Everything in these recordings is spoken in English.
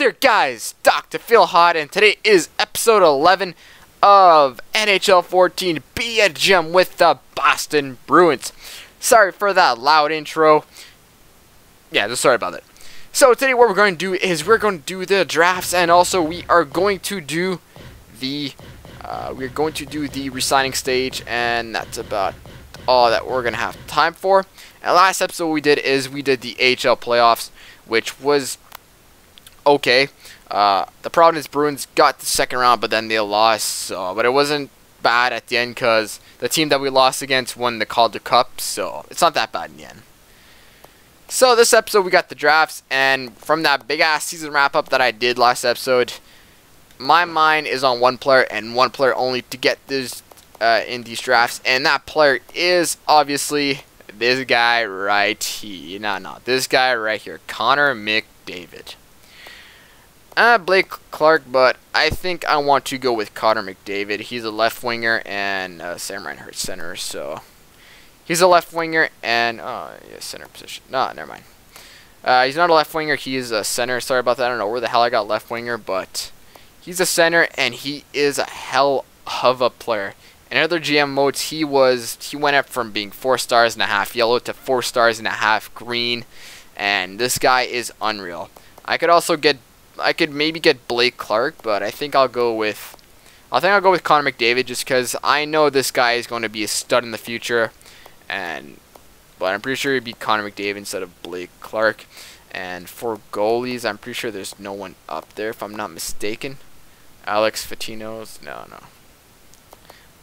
there, guys? Dr. Phil Hot, and today is episode 11 of NHL 14 Be a Gem with the Boston Bruins. Sorry for that loud intro. Yeah, just sorry about it. So today what we're going to do is we're going to do the drafts, and also we are going to do the resigning stage, and that's about all that we're going to have time for. And last episode we did the AHL playoffs, which was okay. The problem is Bruins got the second round, but then they lost. But it wasn't bad at the end because the team that we lost against won the Calder Cup, so it's not that bad in the end. So this episode we got the drafts, and from that big ass season wrap up that I did last episode, my mind is on one player and one player only to get this in these drafts, and that player is obviously this guy right here. This guy right here, Connor McDavid. Blake Clark, but I think I want to go with Connor McDavid. He's a left winger, and Sam Reinhart's center, so he's a left winger and yeah, center position. No, never mind. He's not a left winger. He is a center. Sorry about that. I don't know where the hell I got left winger, but he's a center, and he is a hell of a player. In other GM modes, he went up from being 4 stars and a half yellow to 4 stars and a half green, and this guy is unreal. I could maybe get Blake Clark, but I think I'll go with Connor McDavid just because I know this guy is going to be a stud in the future, but I'm pretty sure it'd be Connor McDavid instead of Blake Clark. And for goalies, I'm pretty sure there's no one up there if I'm not mistaken. Alex Fatino's no.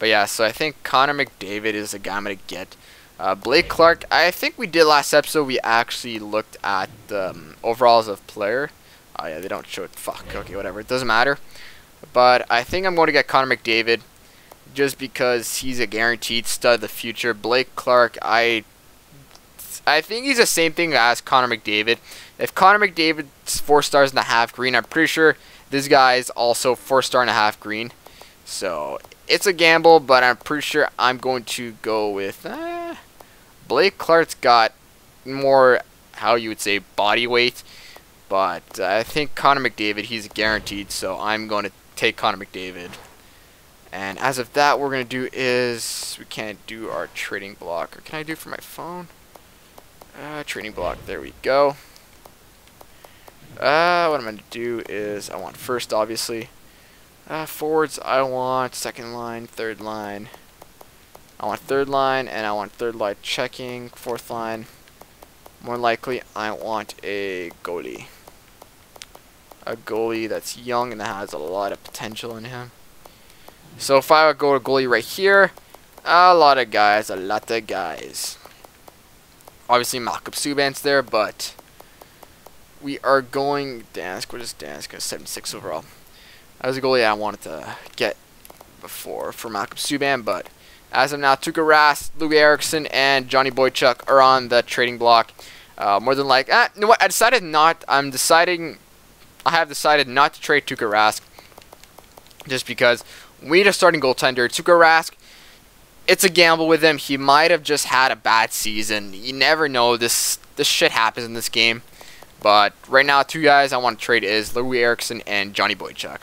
But yeah, so I think Connor McDavid is the guy I'm going to get. Blake Clark, I think we did last episode. We actually looked at the overalls of player. Oh yeah, they don't show it. Fuck. Okay, whatever. It doesn't matter. But I think I'm going to get Connor McDavid just because he's a guaranteed stud of the future. Blake Clark, I think he's the same thing as Connor McDavid. If Connor McDavid's 4 stars and a half green, I'm pretty sure this guy is also 4 star and a half green. So it's a gamble, but I'm pretty sure I'm going to go with Blake Clark's got more, how you would say, body weight. But I think Connor McDavid, he's guaranteed, so I'm going to take Connor McDavid. And as of that, what we're going to do is, we can't do our trading block. Or can I do it for my phone? Trading block, there we go. What I'm going to do is, I want first, obviously. Forwards, I want second line, third line. I want third line, and I want third line checking. Fourth line, more likely, I want a goalie. A goalie that's young and that has a lot of potential in him. So if I would go to goalie right here, a lot of guys. Obviously Malcolm Subban's there, but we are going Dansk. What is Dansk? 76 overall. That was a goalie I wanted to get before for Malcolm Subban, but as of now, Tuukka Rask, Louis Eriksson, and Johnny Boychuk are on the trading block. More than like, you know what? I have decided not to trade Tuukka Rask just because we need a starting goaltender. Tuukka Rask, it's a gamble with him. He might have just had a bad season. You never know. This shit happens in this game. But right now, 2 guys I want to trade is Louis Eriksson and Johnny Boychuk.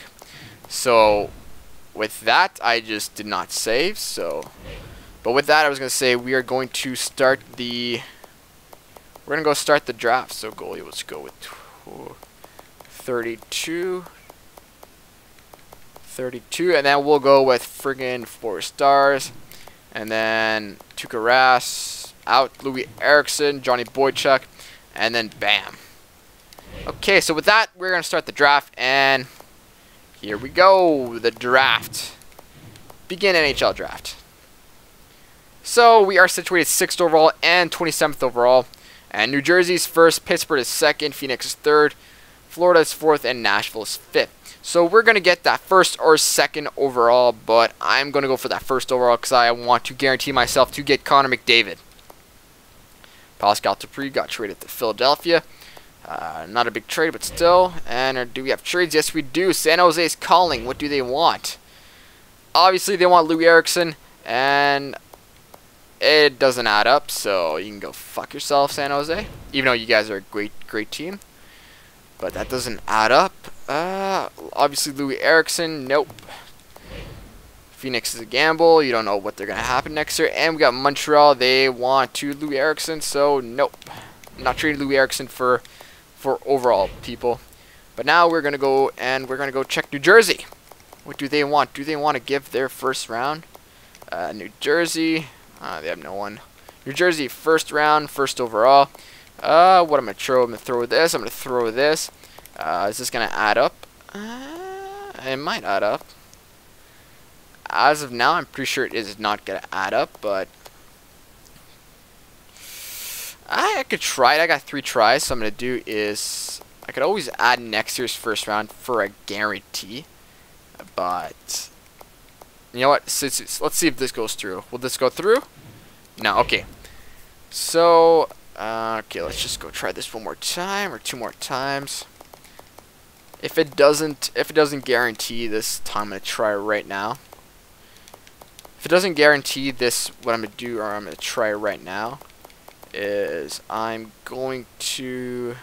So with that, I just did not save. But with that, I was going to say we are going to start the. We're going to go start the draft. So goalie, let's go with 32, and then we'll go with friggin' 4 stars, and then Tuukka Rask out, Louis Eriksson, Johnny Boychuk, and then bam. Okay, so with that, we're gonna start the draft, and here we go, the draft. Begin NHL draft. So we are situated 6th overall and 27th overall, and New Jersey's 1st, Pittsburgh is 2nd, Phoenix is 3rd. Florida is 4th, and Nashville is 5th. So we're going to get that 1st or 2nd overall, but I'm going to go for that 1st overall because I want to guarantee myself to get Connor McDavid. Pascal Dupuis got traded to Philadelphia. Not a big trade, but still. And do we have trades? Yes, we do. San Jose is calling. What do they want? Obviously, they want Louis Eriksson, and it doesn't add up, so you can go fuck yourself, San Jose. Even though you guys are a great team. but that doesn't add up. Obviously Louis Eriksson, nope. Phoenix is a gamble. You don't know what they're going to happen next year. And we got Montreal. They want to Louis Eriksson, so nope. I'm not trading Louis Eriksson for overall people. But now we're going to go and we're going to go check New Jersey. What do they want? Do they want to give their first round? New Jersey, they have no one. New Jersey, first round, first overall. What I'm going to throw? I'm going to throw this. I'm going to throw this. Is this going to add up? It might add up. As of now, I'm pretty sure it is not going to add up, but I could try it. I got 3 tries, so I'm going to do is I could always add next year's first round for a guarantee, but you know what? Let's see if this goes through. Will this go through? No. Okay. So, okay, let's just go try this one more time or 2 more times. If it doesn't guarantee this time, I'm going to try right now. If it doesn't guarantee this, what I'm going to do, or I'm going to try right now, is I'm going to...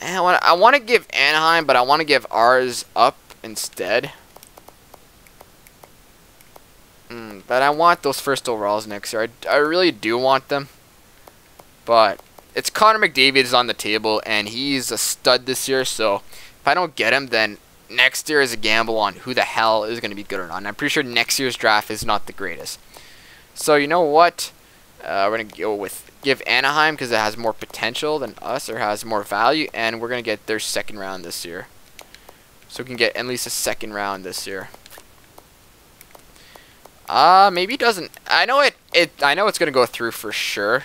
I want to give Anaheim, but I want to give ours up instead. But I want those first overalls next year. I really do want them. But it's Connor McDavid is on the table, and he's a stud this year. So if I don't get him, then next year is a gamble on who the hell is going to be good or not. And I'm pretty sure next year's draft is not the greatest. So you know what? We're going to go with give Anaheim because it has more potential than us, or has more value. And we're going to get their second round this year. So we can get at least a second round this year. Maybe it doesn't. I know it's going to go through for sure.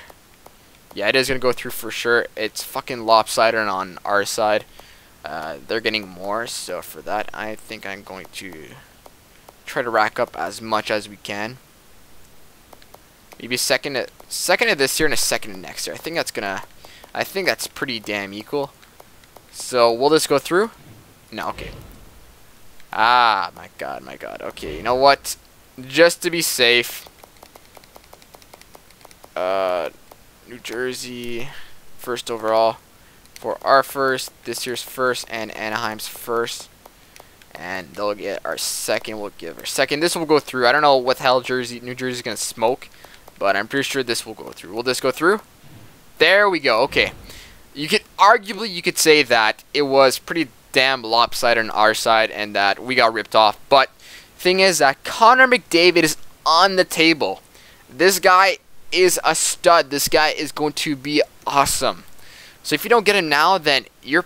Yeah, it is going to go through for sure. It's fucking lopsided on our side. They're getting more, so for that, I think I'm going to try to rack up as much as we can. Maybe a second of this year and a second of next year. I think that's pretty damn equal. So will this go through? No. Okay. Ah, my god, my god. Okay, you know what? Just to be safe, New Jersey, first overall for our first, this year's first, and Anaheim's first. And they'll get our second. We'll give our second. This will go through. I don't know what the hell New Jersey's going to smoke, but I'm pretty sure this will go through. Will this go through? There we go. Okay. You could say that it was pretty damn lopsided on our side and that we got ripped off. But thing is that Connor McDavid is on the table. This guy is a stud. This guy is going to be awesome. So if you don't get him now, then you're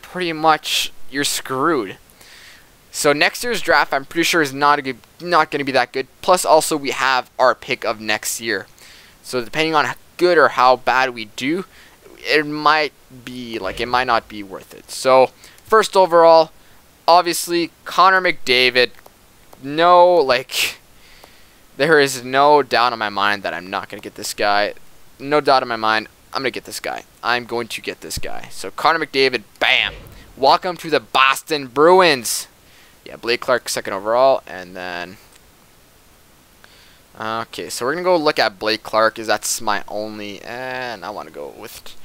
screwed. So next year's draft, I'm pretty sure is not going to be that good. Plus, also we have our pick of next year. So depending on how good or how bad we do, it might not be worth it. So first overall, obviously Connor McDavid. There is no doubt in my mind that I'm not going to get this guy. No doubt in my mind, I'm going to get this guy. I'm going to get this guy. So Connor McDavid, bam. Welcome to the Boston Bruins. Yeah, Blake Clark, second overall. And then... okay, so we're going to go look at Blake Clark, because that's my only... And I want to go with...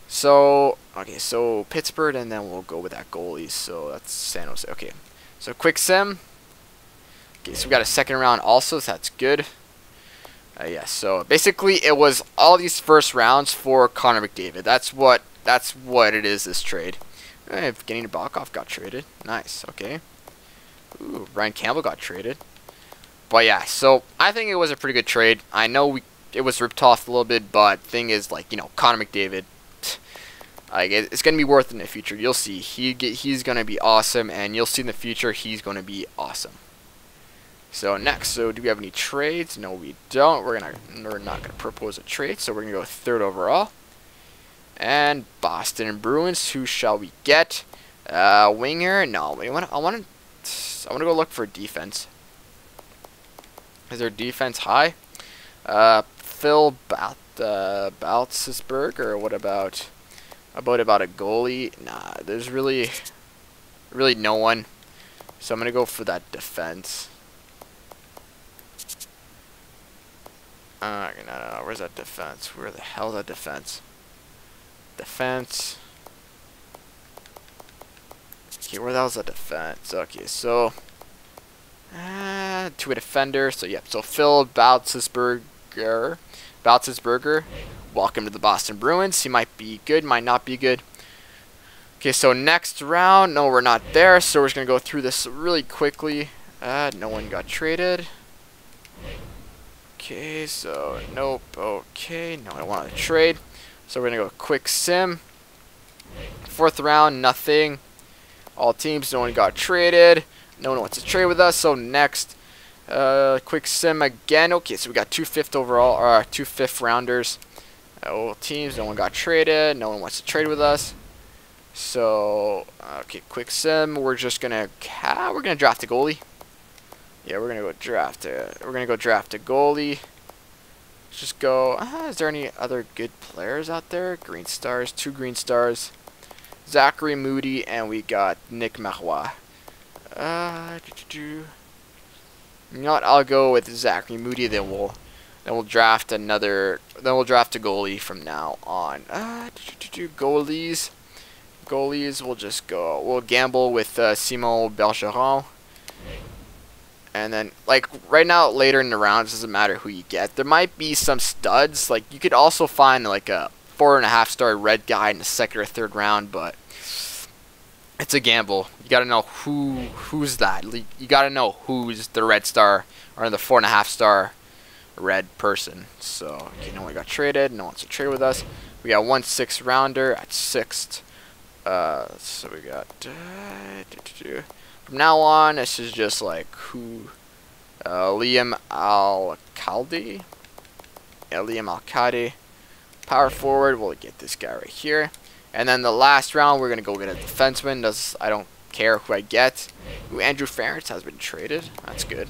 So, okay, so Pittsburgh, and then we'll go with that goalie. So that's San Jose. Okay, so quick sim. Okay, so we got a second round also, so that's good. Yeah, so basically it was all these first rounds for Connor McDavid. That's what it is, this trade. Evgeny Nabokov got traded. Nice, okay. Ooh, Ryan Campbell got traded. But yeah, so I think it was a pretty good trade. I know it was ripped off a little bit, but thing is, Connor McDavid, it's going to be worth it in the future. You'll see. He's going to be awesome, and you'll see in the future he's going to be awesome. So next, do we have any trades? No, we don't. We're not gonna propose a trade, so we're gonna go third overall. And Boston Bruins. Who shall we get? Winger? No, I want to go look for defense. Is their defense high? Phil Baltzisberg, or what about a goalie? Nah, there's really no one. So I'm gonna go for that defense. No, where's that defense? Where the hell is that defense? Defense. Okay, where that was a defense. Okay, so to a defender. So yep. So Phil Baltzisberger. Welcome to the Boston Bruins. He might be good, might not be good. Okay, so next round. No, we're not there. So we're just gonna go through this really quickly. No one got traded. Okay, so nope. Okay, no, I want to trade. So we're gonna go quick sim. Fourth round, nothing. All teams, no one got traded. No one wants to trade with us. So next, quick sim again. Okay, so we got 2 fifth overall, or 2 fifth rounders. All teams, no one got traded. No one wants to trade with us. So okay, quick sim. We're just gonna draft a goalie. Yeah, we're gonna go draft a goalie. Let's just go. Is there any other good players out there? Green stars, 2 green stars. Zachary Moody, and we got Nick Marois. You know what? I'll go with Zachary Moody. Then we'll draft another. Then we'll draft a goalie from now on. Goalies. We'll just go. We'll gamble with Simon Bergeron. And then, like, right now, later in the rounds, doesn't matter who you get. There might be some studs. Like, you could also find, like, a 4.5-star red guy in the 2nd or 3rd round, but it's a gamble. You gotta know who's that. You gotta know who's the red star or the 4.5-star red person. So, okay, no one got traded. No one wants to trade with us. We got 1 6th rounder at 6th. So we got... From now on, this is just like who, Liam Alcalde. Yeah, Liam Alcalde. Power forward, we'll get this guy right here. And then the last round, we're gonna go get a defenseman. I don't care who I get. Ooh, Andrew Ferentz has been traded. That's good.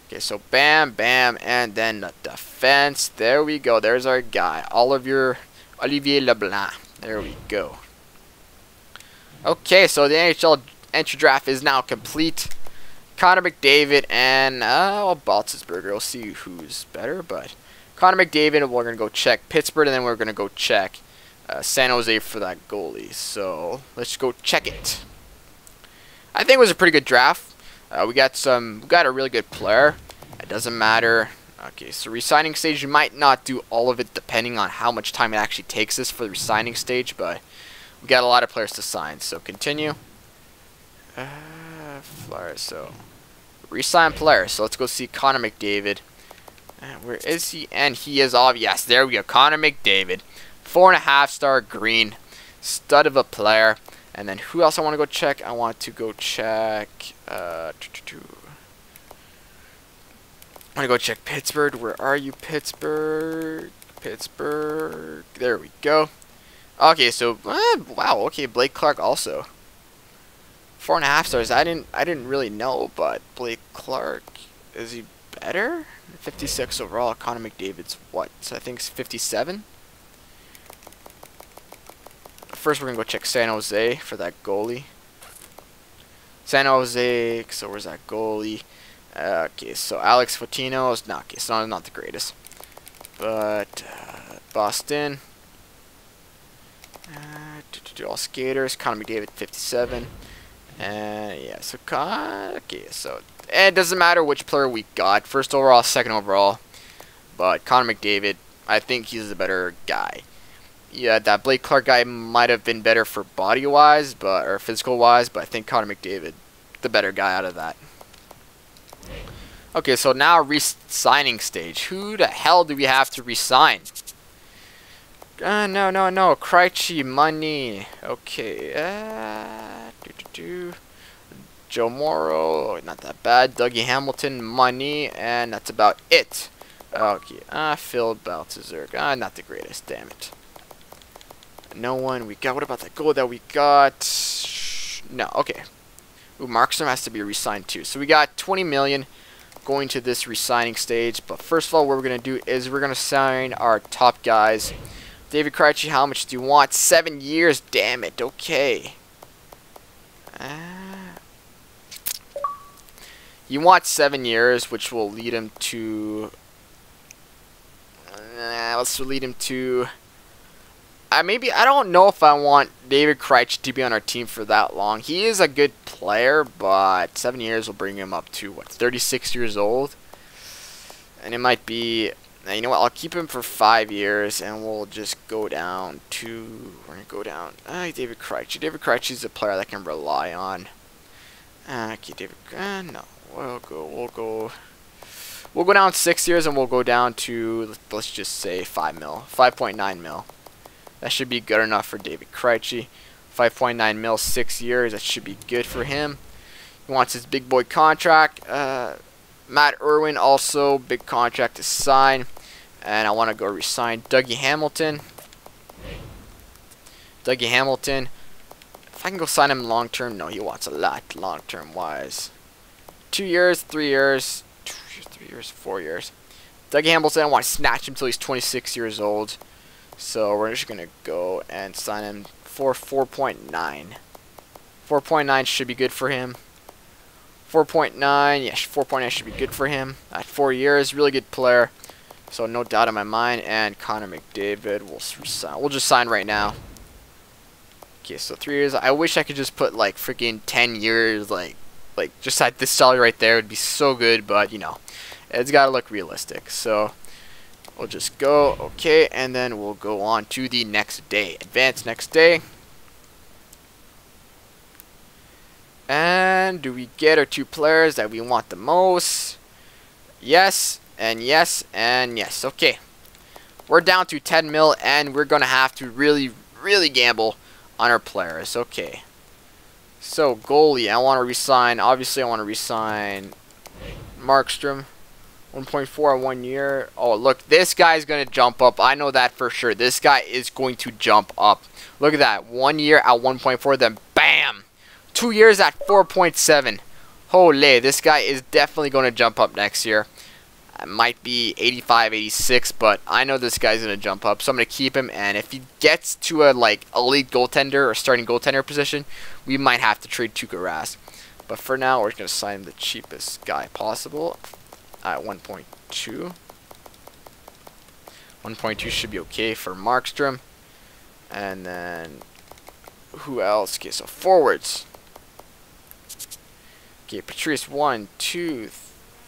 Okay, so bam, bam, and then the defense. There we go. There's our guy, Olivier Leblanc. There we go. Okay, so the NHL entry draft is now complete. Connor McDavid and Baltzisberger. We'll see who's better, but Connor McDavid. We're gonna go check Pittsburgh, and then we're gonna go check San Jose for that goalie. So let's go check it. I think it was a pretty good draft. We got a really good player. It doesn't matter. Okay, so resigning stage. You might not do all of it depending on how much time it actually takes us for the resigning stage, but we got a lot of players to sign. So continue. Flyer, so resign player. So let's go see Connor McDavid. Where is he? And he is off. Yes, there we go. Connor McDavid, 4.5-star green, stud of a player. And then who else I want to go check? I want to go check. I want to go check Pittsburgh. Where are you, Pittsburgh? Pittsburgh. There we go. Okay, so wow. Okay, Blake Clark also. 4.5 stars. I didn't really know, but Blake Clark, is he better? 56 overall. Connor McDavid's what? So I think it's 57. First, we're gonna go check San Jose for that goalie. San Jose. So where's that goalie? Okay, so Alex Fontino is not. Okay, so not the greatest, but Boston. All skaters. Connor McDavid, 57. And yeah, so okay, so it doesn't matter which player we got, 1st overall, 2nd overall, but Connor McDavid, I think he's the better guy. Yeah, that Blake Clark guy might have been better for body wise, or physical wise, but I think Connor McDavid, the better guy out of that. Okay, so now re-signing stage. Who the hell do we have to resign? No, Krejci, money. Okay, Joe Morrow, not that bad. Dougie Hamilton, money, and that's about it. Okay, Phil Baltzisberger, not the greatest, damn it. No one we got. What about that goal that we got? No, okay. Ooh, Markstrom has to be re-signed too. So we got 20 million going to this re-signing stage. But first of all, what we're going to do is we're going to sign our top guys. David Krejci, how much do you want? 7 years, damn it, okay. You want 7 years, which will lead him to... let's lead him to I don't know if I want David Krejci to be on our team for that long. He is a good player, but 7 years will bring him up to what, 36 years old, and it might be. You know what? I'll keep him for 5 years, and we'll just go down to. We're gonna go down. David Krejci. David Krejci is a player that I can rely on. Okay, David. No, We'll go down 6 years, and we'll go down to, let's just say 5 mil, 5.9 mil. That should be good enough for David Krejci. 5.9 mil, 6 years. That should be good for him. He wants his big boy contract. Matt Irwin also big contract to sign, and I want to go resign Dougie Hamilton. Dougie Hamilton. If I can go sign him long term, no, he wants a lot long term wise. 2 years, 3 years. 3 years, 4 years. Dougie Hamilton, I want to snatch him until he's 26 years old. So we're just going to go and sign him for 4.9. 4.9 should be good for him. 4.9, yeah, 4.9 should be good for him. At 4 years, really good player. So no doubt in my mind. And Connor McDavid, we'll just sign right now. Okay, so 3 years. I wish I could just put like freaking 10 years, like just at this salary right there would be so good, but you know, it's got to look realistic. So we'll just go, okay, and then we'll go on to the next day. Advance next day. And do we get our 2 players that we want the most? Yes, and yes, and yes. Okay. We're down to 10 mil, and we're going to have to really, really gamble on our players. Okay. So, goalie, I want to resign. Obviously, I want to resign Markstrom. 1.4 on 1 year. Oh, look, this guy's going to jump up. I know that for sure. This guy is going to jump up. Look at that. 1 year at 1.4, then bam! 2 years at 4.7. Holy, this guy is definitely going to jump up next year. It might be 85, 86, but I know this guy's going to jump up. So I'm going to keep him, and if he gets to a like elite goaltender or starting goaltender position, we might have to trade Tuukka Rask. But for now, we're going to sign the cheapest guy possible at 1.2. 1.2 should be okay for Markstrom. And then who else? Okay, so forwards. Okay, Patrice, 1, 2,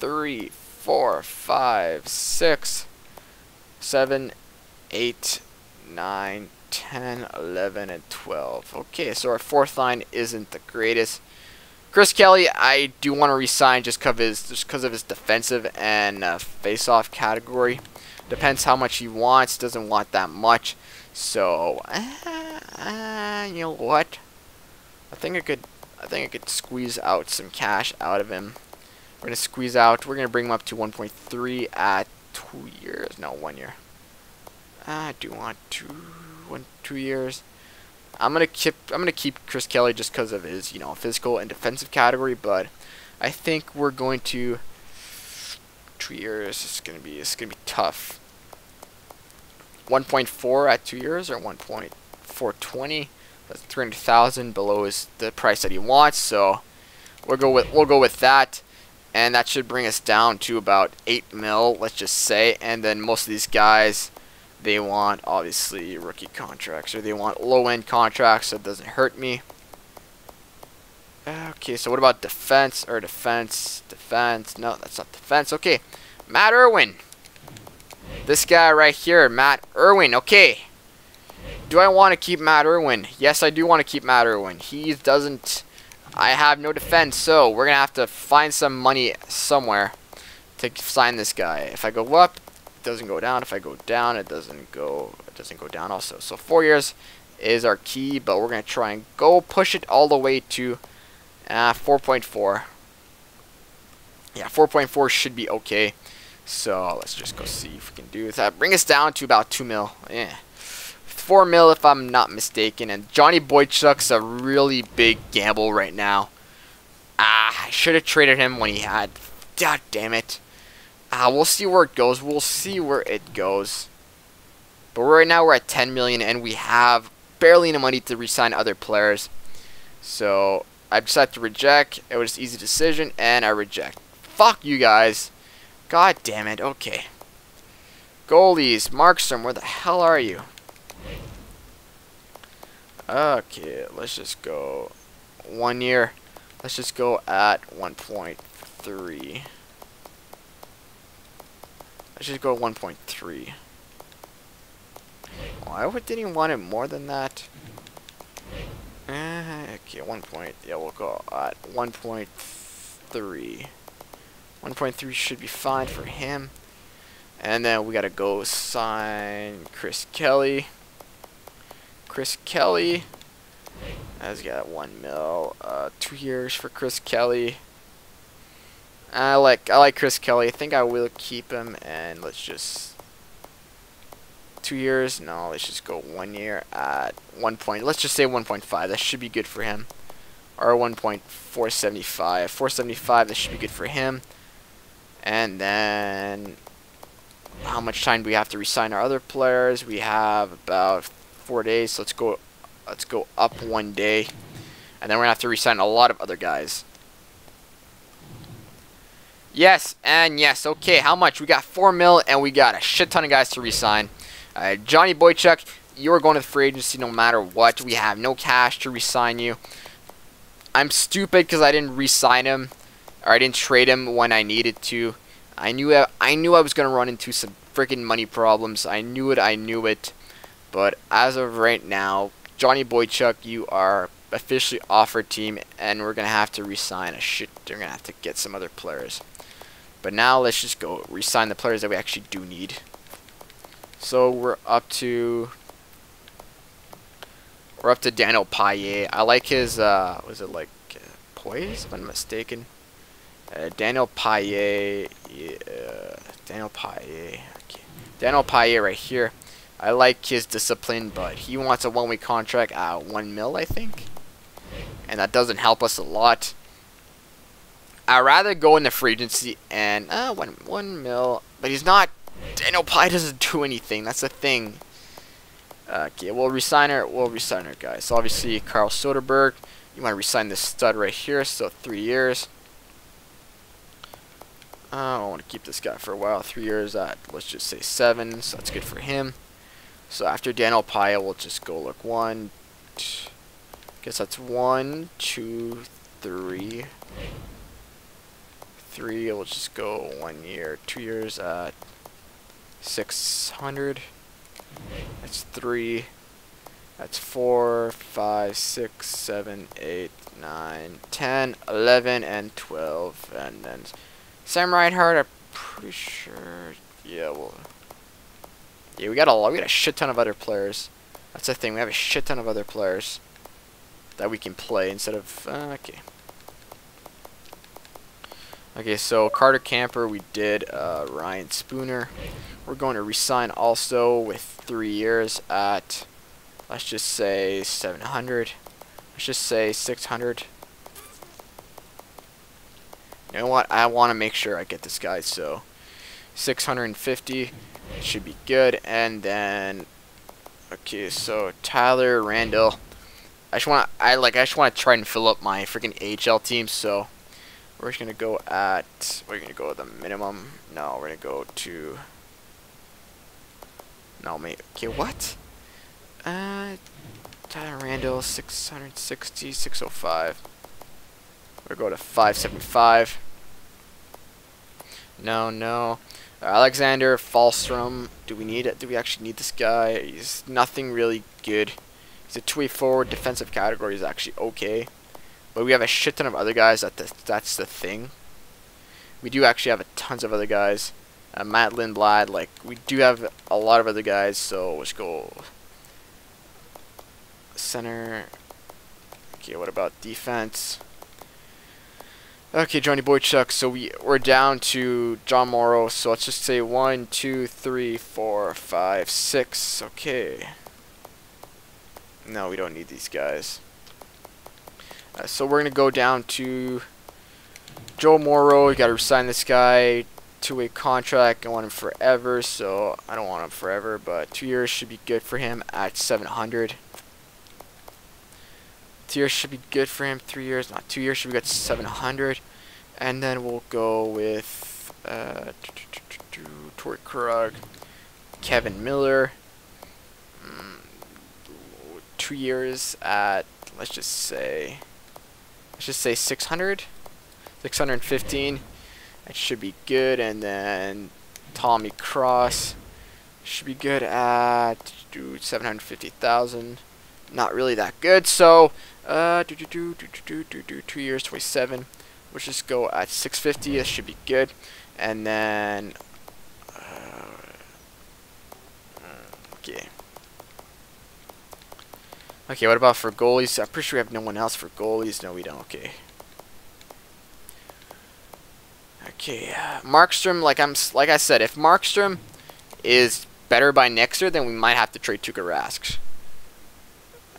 3, 4, 5, 6, 7, 8, 9, 10, 11, and 12. Okay, so our fourth line isn't the greatest. Chris Kelly, I do want to resign just because of his defensive and face-off category. Depends how much he wants. Doesn't want that much. So, you know what? I think I could squeeze out some cash out of him. We're gonna squeeze out. We're gonna bring him up to 1.3 at 2 years. No, 1 year. I do want 2 years. I'm gonna keep Chris Kelly just because of his, you know, physical and defensive category. But I think we're going to 2 years. It's gonna be tough. 1.4 at 2 years or 1.420. That's 300,000 below the price that he wants. So we'll go with that. And that should bring us down to about 8 mil, let's just say. And then most of these guys, they want, obviously, rookie contracts. Or they want low-end contracts, so it doesn't hurt me. Okay, so what about defense? Or defense? No, that's not defense. Okay, Matt Irwin. This guy right here, Matt Irwin. Okay. Do I want to keep Matt Irwin? Yes, I do want to keep Matt Irwin. He doesn't... I have no defense, so we're going to have to find some money somewhere to sign this guy. If I go up, it doesn't go down. If I go down, it doesn't go down also. So 4 years is our key, but we're going to try and go push it all the way to 4.4. Yeah, 4.4 should be okay. So let's just go see if we can do that. Bring us down to about 2 mil. Yeah. 4 mil if I'm not mistaken. And Johnny Boychuk's a really big gamble right now. I should have traded him when he had. God damn it. We'll see where it goes. But right now we're at 10 million and we have barely enough money to re-sign other players. So I decided to reject. It was an easy decision and I reject. Fuck you guys. God damn it. Okay. Goalies. Markstrom, where the hell are you? Okay, let's just go 1 year. Let's just go at 1.3. Let's just go 1.3. Why didn't he want it more than that? Okay, 1 point. Yeah, we'll go at 1.3. 1.3 should be fine for him. And then we gotta go sign Chris Kelly. Chris Kelly has got 1 mil. 2 years for Chris Kelly. I like Chris Kelly. I think I will keep him, and let's just 2 years. No, let's just go 1 year at 1 point. Let's just say 1.5. That should be good for him. Or 1.475. 475. That should be good for him. And then how much time do we have to resign our other players? We have about 4 days. So let's go up 1 day, and then we're gonna have to resign a lot of other guys. Yes, and yes. Okay, how much? We got 4 mil, and we got a shit ton of guys to resign. Johnny Boychuk, you're going to the free agency no matter what. We have no cash to resign you. I'm stupid because I didn't resign him, or I didn't trade him when I needed to. I knew I was gonna run into some freaking money problems. I knew it. But as of right now, Johnny Boychuk, you are officially off our team, and we're gonna have to resign a shit. We're gonna have to get some other players. But now let's just go resign the players that we actually do need. So we're up to Daniel Paille. I like his was it like poise, if I'm not mistaken. Daniel Paille, Daniel Paille. Okay. Daniel Paille right here. I like his discipline, but he wants a 1-week contract at 1 mil, I think, and that doesn't help us a lot. I'd rather go in the free agency and 1 mil, but he's not. Daniel Paille doesn't do anything. That's the thing. Okay, we'll resign her. Guys. So obviously, Carl Soderberg. You want to resign this stud right here. So 3 years. I want to keep this guy for a while. 3 years at, let's just say 7. So that's good for him. So after Daniel Paille, we'll just go look 1. Guess that's 1, 2, 3. 3. We'll just go 1 year. 2 years at 600. That's 3. That's 4, 5, 6, 7, 8, 9, 10, 11, and 12. And then Sam Reinhart, I'm pretty sure. Yeah, well. Yeah, we got a shit ton of other players. That's the thing. We have a shit ton of other players that we can play instead of. Okay. Okay, so Carter Camper, we did Ryan Spooner. We're going to resign also with 3 years at, let's just say 700. Let's just say 600. You know what? I want to make sure I get this guy, so 650 should be good. And then, okay, so Tyler Randall. I just want to try and fill up my freaking AHL team, so we're just gonna go at. We're gonna go with the minimum. No, we're gonna go to. No, mate. Okay, what? Tyler Randall, 660, 605. We're gonna go to 575. No. Alexander Falstrom. Do we actually need this guy? He's nothing really good. He's a 2-way forward. Defensive category is actually okay. But we have a shit ton of other guys. That's the thing. We do actually have tons of other guys. Matt Lindblad, like, we do have a lot of other guys. So let's go center. Okay, what about defense? Okay, Johnny Boychuk. So we're down to John Morrow. So let's just say 1, 2, 3, 4, 5, 6. Okay. No, we don't need these guys. So we're gonna go down to Joe Morrow. We gotta resign this guy. 2-way contract. I want him forever, so I don't want him forever, but 2 years should be good for him at 700. 2 years should be good for him. 3 years, not 2 years, should be good 700. And then we'll go with Torrey Krug, Kevin Miller. 2 years at, let's just say 600, 615. That should be good. And then Tommy Cross should be good at 750,000. Not really that good. So 2 years, 27. Let's just go at 650. That should be good. And then okay. Okay, what about for goalies? I'm pretty sure we have no one else for goalies. No, we don't. Okay. Okay, Markstrom. Like I said, if Markstrom is better by next year, then we might have to trade Tuukka Rask.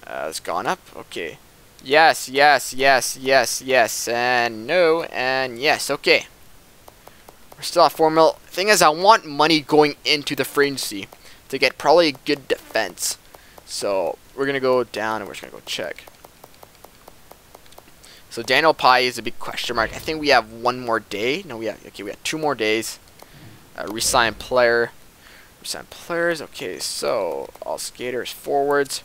It's gone up. Okay. Yes, yes, yes, yes, yes, and no, and yes. Okay. We're still at 4 mil. Thing is, I want money going into the free agency to get probably a good defense. So we're gonna go down and we're just gonna go check. So Daniel Pye is a big question mark. I think we have one more day. No, we have 2 more days. Resign player. Resign players. Okay, so all skaters forwards.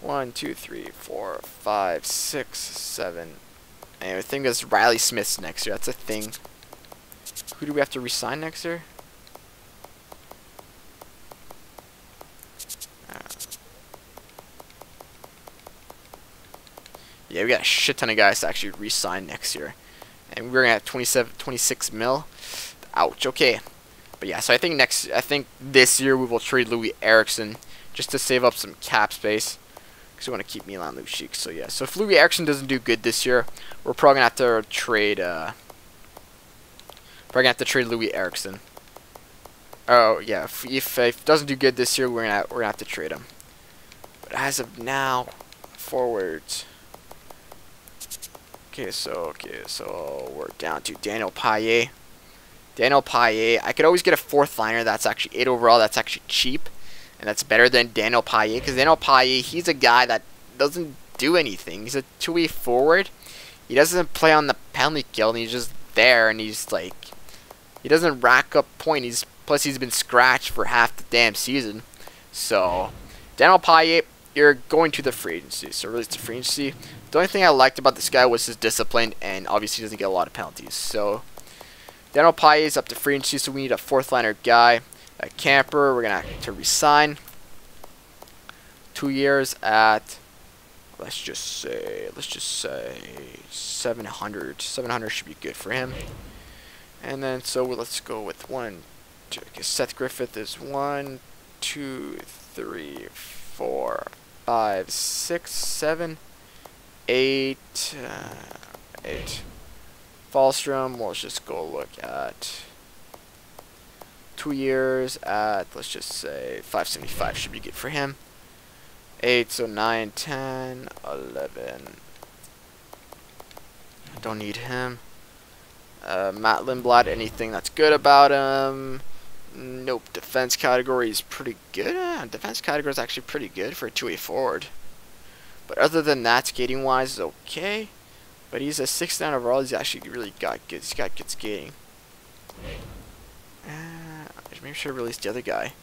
1, 2, 3, 4, 5, 6, 7. And I think it's Riley Smith's next year. That's a thing. Who do we have to resign next year? Yeah, we got a shit ton of guys to actually re-sign next year. And we're going to have 26 mil. Ouch, okay. But yeah, so I think this year we will trade Louis Eriksson just to save up some cap space. Because we want to keep Milan Lucic. So yeah, so if Louis Eriksson doesn't do good this year, we're probably going to have to trade Louis Eriksson. Oh yeah, if it doesn't do good this year, we're gonna have to trade him. But as of now, forwards. Okay, so we're down to Daniel Pye. Daniel Pye, I could always get a 4th liner that's actually 8 overall. That's actually cheap, and that's better than Daniel Pye, because Daniel Pye, he's a guy that doesn't do anything. He's a 2-way forward. He doesn't play on the penalty kill, and he's just there, and he's like, he doesn't rack up points. Plus he's been scratched for half the damn season. So Daniel Pye, you're going to the free agency. So release the free agency. The only thing I liked about this guy was his discipline, and obviously he doesn't get a lot of penalties. So Daniel Pye is up to free agency, so we need a 4th liner guy. A camper, we're gonna have to resign. 2 years at, let's just say 700. 700 should be good for him. And then so let's go with 1, 2. Okay, Seth Griffith is 1, 2, 3, 4, 5, 6, 7, 8. 8. Fallstrom, we'll just go look at 2 years at, let's just say 575 should be good for him. 8, so 9, 10, 11. Don't need him. Matt Lindblad, anything that's good about him? Nope. Defense category is pretty good. Defense category is actually pretty good for a 2-way forward. But other than that, skating wise is okay. But he's a 6-9 overall. He's actually really got good. He's got good skating. Maybe I should have released the other guy.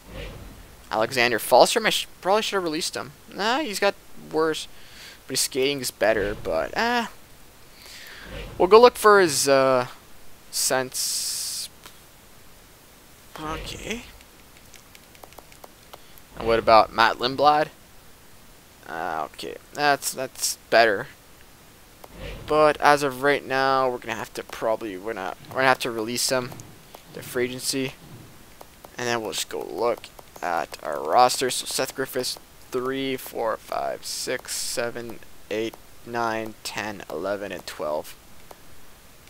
Alexander Fallstrom. I probably should have released him. Nah, he's got worse. But his skating is better. But we'll go look for his sense. Okay. And what about Matt Lindblad? Okay, that's better. But as of right now, we're gonna have to we're gonna have to release him to free agency, and then we'll just go look at our roster. So Seth Griffiths, 3, 4, 5, 6, 7, 8, 9, 10, 11, and 12.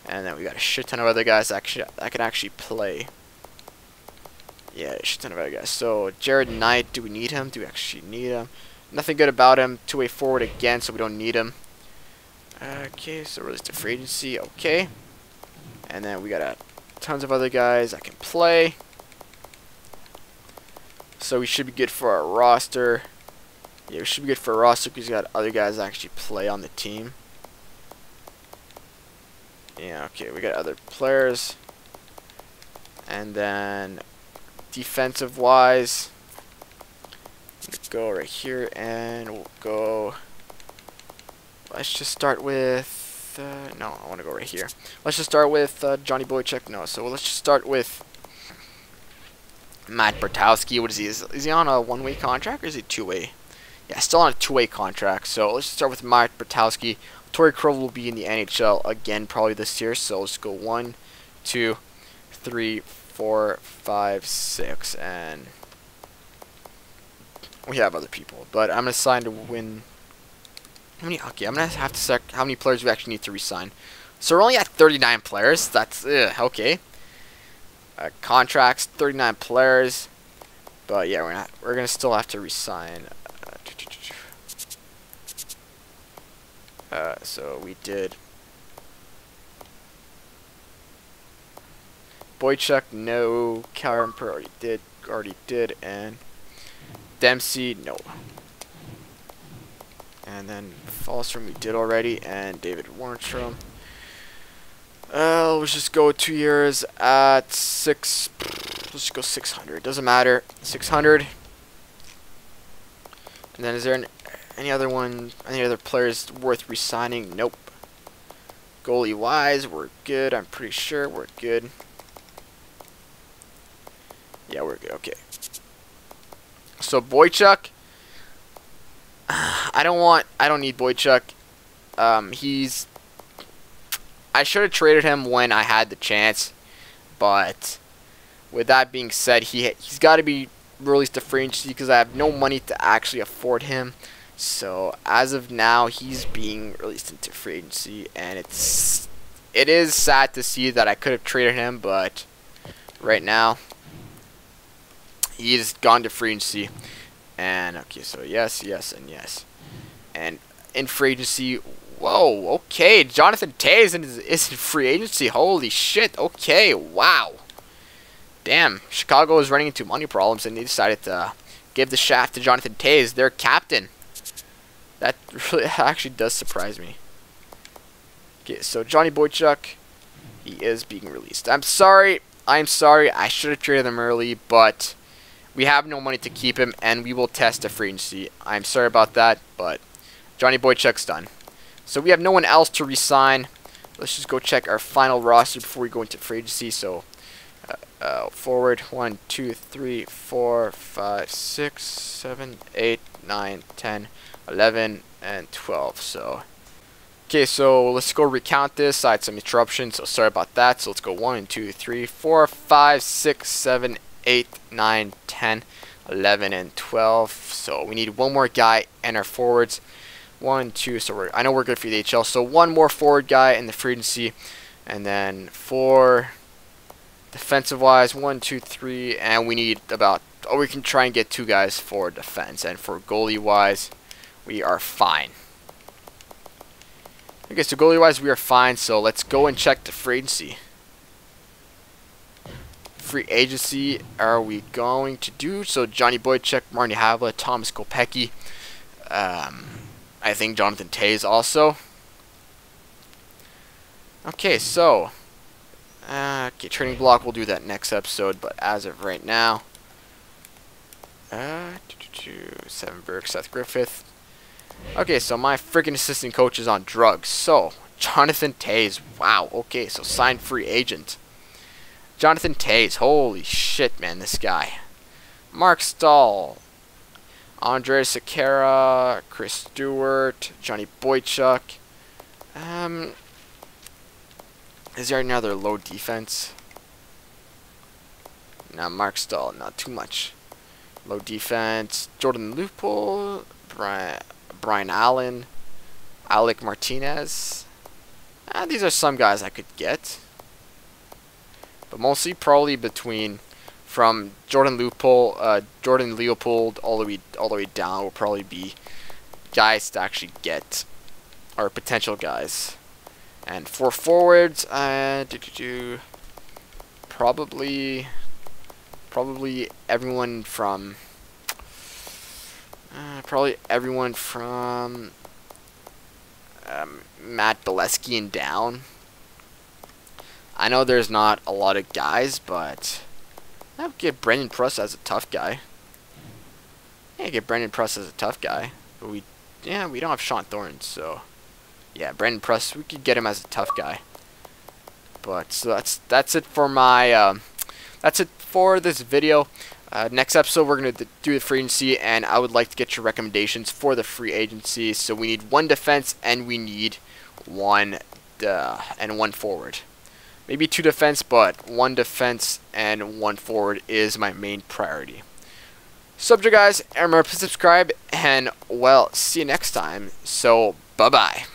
And then we got a shit ton of other guys that can actually play. Yeah, a shit ton of other guys. So Jared Knight, do we need him? Do we actually need him? Nothing good about him. 2-way forward again, so we don't need him. Okay, so release to free agency. Okay. And then we got tons of other guys that can play. So we should be good for our roster. Yeah, we should be good for our roster because we got other guys that actually play on the team. Yeah, okay, we got other players. And then defensive wise, go right here, and we'll go. Let's just start with. No, I want to go right here. Let's just start with Johnny Boychuk. No, so let's just start with Matt Bartowski. What is he? Is he on a one-way contract or is he two-way? Yeah, still on a two-way contract. So let's just start with Matt Bartowski. Torrey Krug will be in the NHL again probably this year. So let's go 1, 2, 3, 4, 5, 6, and we have other people. But I'm gonna sign to win. How many? Okay, I'm gonna have to check how many players we actually need to resign. So we're only at 39 players. That's okay. Contracts 39 players, but yeah, we're gonna still have to resign. So we did Boychuk, no. Kemper already did, and Dempsey, no. And then Falstrom we did already, and David Warnstrom. Let's just go 2 years at 6. Let's just go 600. Doesn't matter. 600. And then is there any other players worth resigning? Nope. Goalie wise, we're good. I'm pretty sure we're good. Yeah, we're good. Okay. So Boychuk, I don't need Boychuk. I should have traded him when I had the chance, but with that being said, he's got to be released to free agency because I have no money to actually afford him. So as of now, he's being released into free agency, and it is sad to see that I could have traded him, but right now he's gone to free agency. And okay, so yes, yes, and yes, and in free agency. Whoa, okay, Jonathan Toews is in free agency. Holy shit, okay, wow. Damn, Chicago was running into money problems, and they decided to give the shaft to Jonathan Toews, their captain. That really actually does surprise me. Okay, so Johnny Boychuk, he is being released. I'm sorry, I should have traded him early, but we have no money to keep him, and we will test a free agency. I'm sorry about that, but Johnny Boychuk's done. So we have no one else to resign. Let's just go check our final roster before we go into free agency. So forward 1, 2, 3, 4, 5, 6, 7, 8, 9, 10, 11, and 12. So okay, so let's go recount this. I had some interruptions, so sorry about that. So let's go 1, 2, 3, 4, 5, 6, 7, 8, 9, 10, 11, and 12. So we need one more guy and our forwards. 1, 2, so I know we're good for the HL. So one more forward guy in the free agency, and then for defensive wise, 1, 2, 3, and we need about. Oh, we can try and get 2 guys for defense, and for goalie wise, we are fine. Okay, so goalie wise, we are fine. So let's go and check the free agency. Free agency, are we going to do so? Johnny Boychuk, Marty Havla, Thomas Kopecky. I think Jonathan Toews also. Okay, so okay, training block, we'll do that next episode, but as of right now, Sevenberg, Seth Griffith. Okay, so my freaking assistant coach is on drugs. So Jonathan Toews, wow. Okay, so signed free agent. Jonathan Toews, holy shit, man, this guy. Mark Stahl. Andre Sekera, Chris Stewart, Johnny Boychuk. Is there another low defense? No, Mark Stahl, not too much. Low defense. Jordan Lupul, Brian Allen, Alec Martinez. These are some guys I could get. But mostly probably from Jordan Leopold all the way down will probably be guys to actually get, or potential guys. And for forwards, probably everyone from Matt Bolesky and down. I know there's not a lot of guys, but I would get Brendan Pruss as a tough guy. Yeah, get Brandon Press as a tough guy. But we don't have Sean Thorne, so yeah, Brandon Press, we could get him as a tough guy. But so that's it for my that's it for this video. Next episode we're gonna do the free agency, and I would like to get your recommendations for the free agency. So we need one defense and we need one forward. Maybe two defense, but one defense and one forward is my main priority. So guys, remember to subscribe, and well, see you next time. So bye bye.